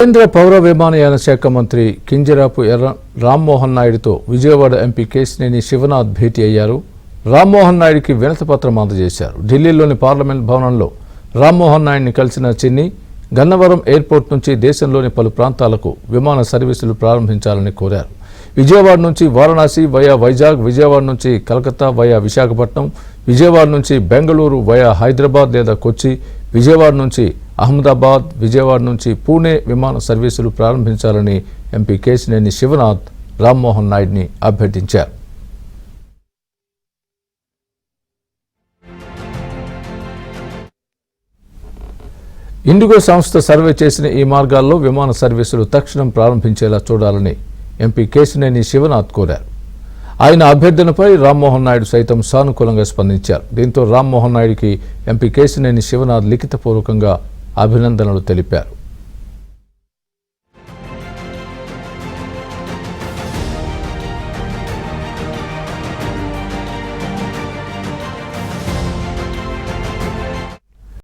కేంద్ర పౌర విమానయాన శాఖ మంత్రి కింజరాపు రామ్మోహన్ నాయుడుతో విజయవాడ ఎంపీ కేశినేని శివనాథ్ భేటీ అయ్యారు. రామ్మోహన్ నాయుడికి వినతిపత్రం అందజేశారు. ఢిల్లీలోని పార్లమెంట్ భవనంలో రామ్మోహన్ నాయుడిని కలిసిన చిన్ని గన్నవరం ఎయిర్పోర్ట్ నుంచి దేశంలోని పలు ప్రాంతాలకు విమాన సర్వీసులు ప్రారంభించాలని కోరారు. విజయవాడ నుంచి వారణాసి వయా వైజాగ్, విజయవాడ నుంచి కలకత్తా వయా విశాఖపట్నం, విజయవాడ నుంచి బెంగళూరు వయా హైదరాబాద్ లేదా కొచ్చి, విజయవాడ నుంచి అహ్మదాబాద్, విజయవాడ నుంచి పూణే విమాన సర్వీసులు ప్రారంభించాలని ఎంపీ కేశినేని శివనాథ్ రామ్మోహన్ నాయుడిని అభ్యర్థించారు. ఇండిగో సంస్థ సర్వే చేసిన ఈ మార్గాల్లో విమాన సర్వీసులు తక్షణం ప్రారంభించేలా చూడాలని ఎంపీ కేశినేని శివనాథ్ కోరారు. ఆయన అభ్యర్థనపై రామ్మోహన్ నాయుడు సైతం సానుకూలంగా స్పందించారు. దీంతో రామ్మోహన్ నాయుడికి ఎంపీ కేశినేని శివనాథ్ లిఖితపూర్వకంగా అభినందనలు తెలిపారు.